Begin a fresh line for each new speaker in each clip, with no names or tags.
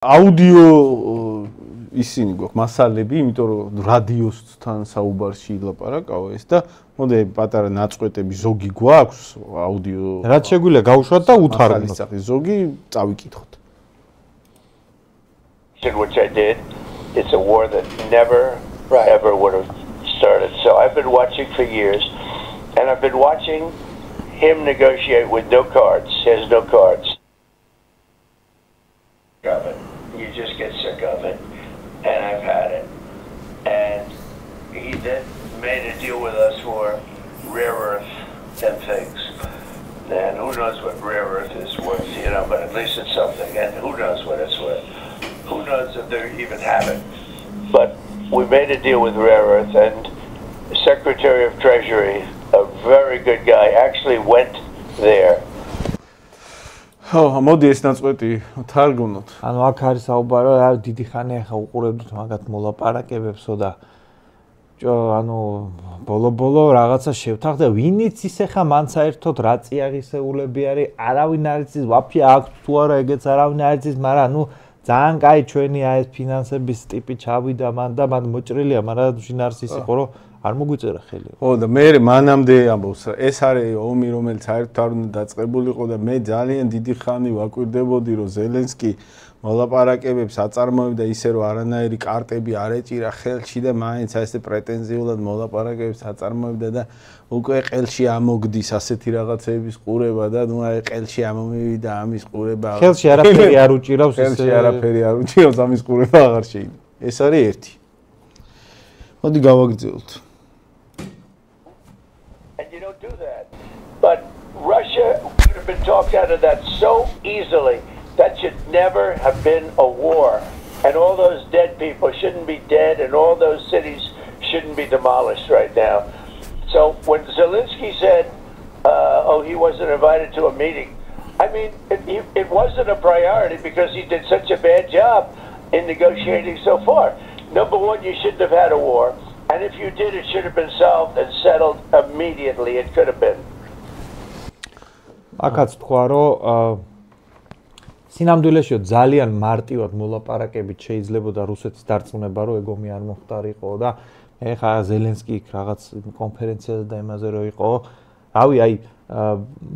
აუდიო ისინი გვაქვს მასალები, იმიტომ რომ რადიოსთან საუბარში ილაპარაკავ ეს და მოდი პატარა ნაწყვეტები ზოგი გვაქვს აუდიო.
რაც შეგვიძლია გავუშვათ და უთარგმნოთ.
ზოგი წავიკითხოთ.
Which I did. It's a war that never ever would have started. So I've been watching for years, and I've been watching him negotiate with no cards. He has no cards. Of it. You just get sick of it, and I've had it. And he then made a deal with us for rare earth and things. And who knows what rare earth is worth, but at least it's something. And who knows what it's worth. Who knows if they even have it. But we made a deal with rare earth, and the Secretary of Treasury, a very good guy, actually went there.
მოდი ეს ნაწყვეტი თარგმნოთ.
ანუ აქ არის საუბარი, დიდი ხანი ახლა უყურებდით მაგათ მოლაპარაკებებსო და ანუ ბოლო რაღაცა შევთანხმდა, ვინიც ისე ხა მან საერთოდ რა წიაღისეულები არის, არავინ არ იცის, ვაფშე აქვს თუ არა ეგეც არავინ არ იცის, მაგრამ ანუ ძალიან კაი ჩვენი ეს ფინანსების ტიპი ჩავიდა მან და მან მოჭრილია, მაგრამ შინაარსი ის იყო, რომ არ მოგვიწერა ხელი.
ხო და მე მანამდე ამბობს, ეს არის ომი, რომელიც საერთოდ არ უნდა დაწყებულიყო და მე ძალიან დიდი ხანი ვაკვირდებოდი, რომ ზელენსკი მოლაპარაკებებს აწარმოებდა ისე, რომ არანაირი კარტები არ ეჭირა ხელში და მაინც ასე პრეტენზიულად მოლაპარაკებებს აწარმოებდა და უკვე ყელში ამოგდის ასეთი რაღაცების ყურება და ნუ აი ყელში ამომივიდა ამის ყურება.
ხელში არაფერი არ უჭირავს ეს.
ხელში არაფერი არ უჭირავს ამის ყურება აღარ შეიძლება. ეს არის ერთი. მოდი გავაგრძელოთ.
But Russia could have been talked out of that so easily. That should never have been a war. And all those dead people shouldn't be dead, and all those cities shouldn't be demolished right now. So when Zelensky said, he wasn't invited to a meeting, I mean, it wasn't a priority because he did such a bad job in negotiating so far. Number one, you shouldn't have had a war. And if you did, it should have been solved and settled immediately. It could have been.
Akats თქვა, რომ სინამდვილეში ძალიან მარტივად მოლაპარაკებით შეიძლებოდა რუსეთის დარწმუნება, რომ ეგომი არ მოხდარიყო და ეხა ზელენსკი რაღაც კონფერენციაზე და იმაზე რო იყო, რავი, აი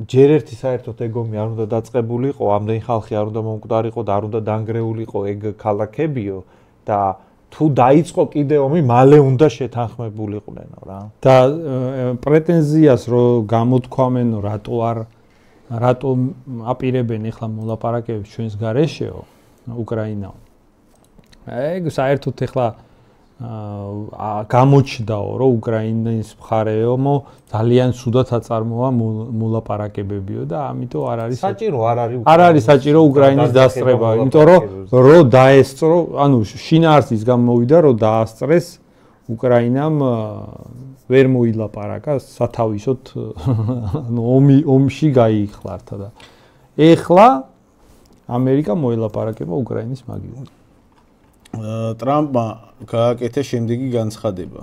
ჯერ ერთი საერთოდ ეგომი არ უნდა დაწყებულიყო, ამდენი ხალხი არ უნდა მომკვდარიყო და არ უნდა დანგრეულიყო ეგ ქალაქებიო და თუ დაიწყო კიდე ომი, მალე უნდა შეთანხმებულიყვნენ რა.
და პრეტენზიას რო გამოთქვამენო, რატო აპირებენ ახლა მოლაპარაკებებს ჩვენს გარეშეო უკრაინაო. ეგ საერთოდ ახლა გამოჩნდაო, რომ უკრაინის მხარეო ძალიან სუდად აწარმოა მოლაპარაკებებიო და ამიტომ არ არის საჭირო უკრაინის დასწრება, იმიტომ რომ დაესწრო, ანუ შინაარსის გამოვიდა, რომ დაასწრეს უკრაინამ ვერ მოილაპარაკა სათავისოდ ანუ ომში გაიხლართა და ეხლა ამერიკა მოილაპარაკება უკრაინის მაგივრად.
ტრამპმა გააკეთა შემდეგი განცხადება.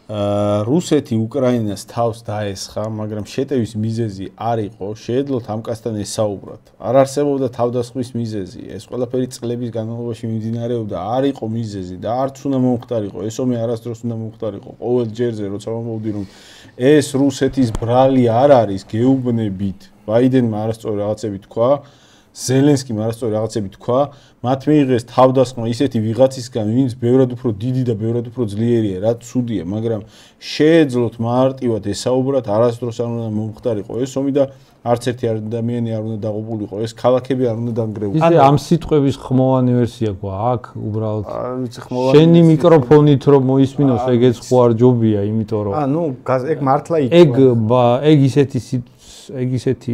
რუსეთი უკრაინას თავს დაესხა, მაგრამ შეტევის მიზეზი არ იყო, შეეძლოთ ამ კაცთან ესაუბრათ. არ არსებობდა თავდასხმის მიზეზი, ეს ყველაფერი წლების განმავლობაში მიმდინარეობდა, არ იყო მიზეზი და არც უნდა მომხდარიყო, ეს ომი არასდროს უნდა მომხდარიყო. ყოველ ჯერზე როცა მომოვდი, რომ ეს რუსეთის ბრალი არ არის, გეუბნებით, ბაიდენმა არასწორი რაღაცები თქვა, ზელენსკიმ არასწორი რაღაცები თქვა, მათ მიიღეს თავდასხმა ისეთი ვიღაცისგან, ვინც ბევრად უფრო დიდი და ბევრად უფრო ძლიერია, რაც ცუდია, მაგრამ შეეძლოთ მარტივად ესაუბრათ, არასდროს არ უნდა მომხდარიყო ეს ომი და არც ერთი ადამიანი არ უნდა დაღუპულიყო, ეს ქალაქები არ უნდა დანგრეულიყო.
ისე ამ სიტყვების ხმოვანი ვერსია გვაქვს, უბრალოდ შენი მიკროფონით რომ მოისმინოს, ეგეც ხო არ ჯობია, იმიტომ რომ
ეგ მართლა იქნება.
ეგ ისეთი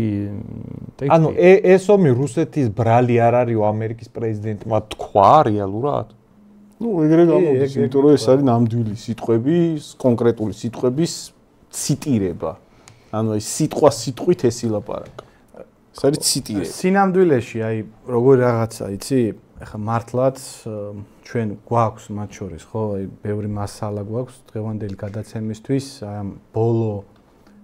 ტექსტი.
ანუ ეს ომი რუსეთის ბრალი არ არისო ამერიკის პრეზიდენტმა თქვა რეალურად?
ეგრე გამოდის, იმიტომ რომ ეს არის ნამდვილი სიტყვები, კონკრეტული სიტყვების ციტირება. ანუ ეს სიტყვით ეს ილაპარაკა. ეს არის ციტირება.
სინამდვილეში, აი, როგორი რაღაცა, იცი? ეხლა მართლაც ჩვენ გვაქვს მათ შორის, ხო, აი, ბევრი მასალა გვაქვს დღევანდელი გადაცემისთვის, აი ამ ბოლო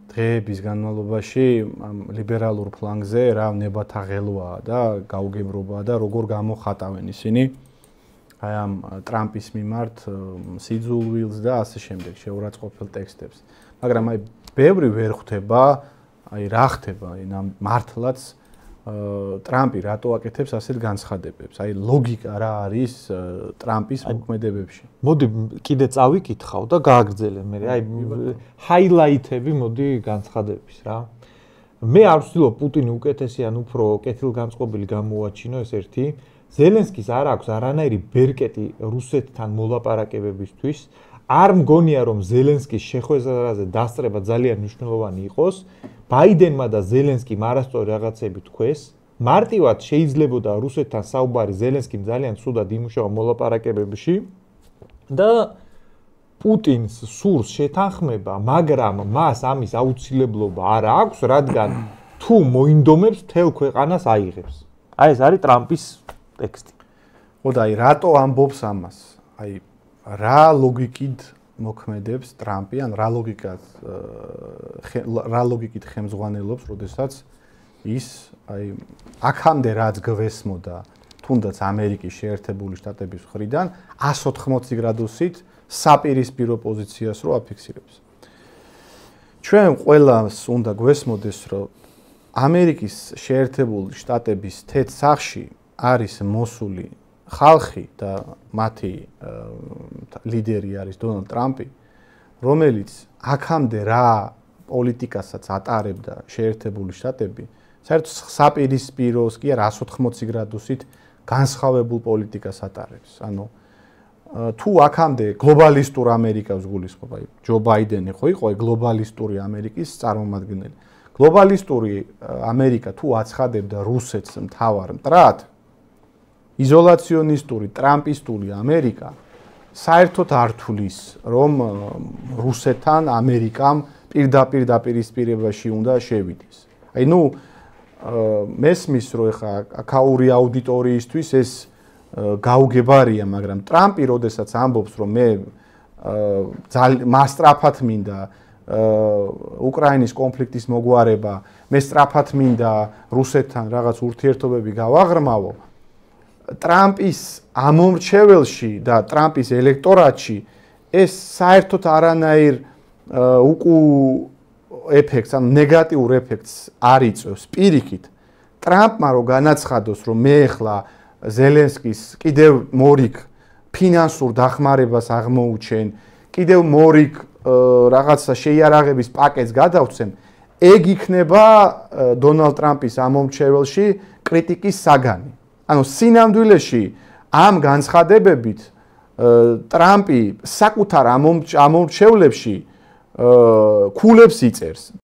დღეების განმავლობაში ამ ლიბერალურ ფლანგზე რა ნებათა ღელვაა და გაუგებრობაა და როგორ გამოხატავენ ისინი აი ამ ტრამპის მიმართ სიძულვილს და ასე შემდეგ შეურაცხყოფილ ტექსტებს. მაგრამ აი ბევრი ვერ ხვდება, აი რა ხდება, აი მართლაც ტრამპი რატო აკეთებს ასეთ განცხადებებს? აი ლოგიკა რა არის ტრამპის მოქმედებებში?
მოდი კიდე წავიკითხავ და გააგრძელე მე. აი ჰაილაითები მოდი განცხადების რა. მე არ ვცდილობ პუტინი უკეთესი ან უფრო კეთილგანწყობილი გამოუაჩინო ეს ერთი. ზელენსკის არ აქვს არანაირი ბერკეტი რუსეთთან მოლაპარაკებებისთვის. არ მგონია რომ ზელენსკის შეხვედრაზე დასწრება ძალიან მნიშვნელოვანი იყოს. ბაიდენმა და ზელენსკიმ არასწორი რაღაცები თქვეს. მარტივად შეიძლებოდა რუსეთთან საუბარი ზელენსკიმ ძალიან ცუდად იმუშავა მოლაპარაკებებში და პუტინს სურს შეთანხმება, მაგრამ მას ამის აუცილებლობა არ აქვს, რადგან თუ მოინდომებს მთელ ქვეყანას აიღებს. აი ეს არის ტრამპის ტექსტი.
ხო და აი რატო ამბობს ამას? აი რა ლოგიკით მოქმედებს ტრამპი ან რა ლოგიკით ხელმძღვანელობს, როდესაც ის აი აქამდე რაც გვესმოდა თუნდაც ამერიკის შეერთებული შტატების მხრიდან 180 გრადუსით საპირისპირო პოზიციას რო აფიქსირებს. ჩვენ ყველას უნდა გვესმოდეს, რომ ამერიკის შეერთებული შტატების თეთ სახში არის მოსული ხალხი და მათი ლიდერი არის დონალდ ტრამპი, რომელიც აქამდე რა პოლიტიკასაც ატარებდა შეერთებული შტატები, საერთოდ საპირისპიროს კი არა 180 გრადუსით განსხვავებულ პოლიტიკას ატარებს. ანუ თუ აქამდე გლობალისტურ ამერიკას გულისხმობ, აი ჯო ბაიდენი ხო იყო გლობალისტური ამერიკის წარმომადგენელი. გლობალისტური ამერიკა თუ აცხადებდა რუსეთს მთავარ მტრად, იზოლაციონისტური ტრამპისტული ამერიკა საერთოდ არ თulis რომ რუსეთთან ამერიკამ პირდაპირ დაპირისპირებაში უნდა შევიდეს. აი ნუ მესმის რომ ეხა აქაური აუდიტორიისთვის ეს გაუგებარია, მაგრამ ტრამპი როდესაც ამბობს რომ მე მასტრაფად მინდა უკრაინის კონფლიქტის მოგვარება, მე სწრაფად მინდა რუსეთთან რაღაც ურთიერთობები გავაღრმავო, ტრამპის ამომრჩეველში და ტრამპის ელექტორატში ეს საერთოდ არანაირ ეფექტს, ან ნეგატიურ ეფექტს არ იწვევს. პირიქით, ტრამპმა რო განაცხადოს, რომ მე ახლა ზელენსკის კიდევ მორიგ ფინანსურ დახმარებას აღმოუჩენ, კიდევ მორიგ რაღაცა შეიარაღების პაკეტს გადავცემ, ეგ იქნება დონალდ ტრამპის ამომრჩეველში კრიტიკის საგანი. ანუ სინამდვილეში ამ განცხადებებით ტრამპი საკუთარ ამომრჩევლებში ქულებს იწერს.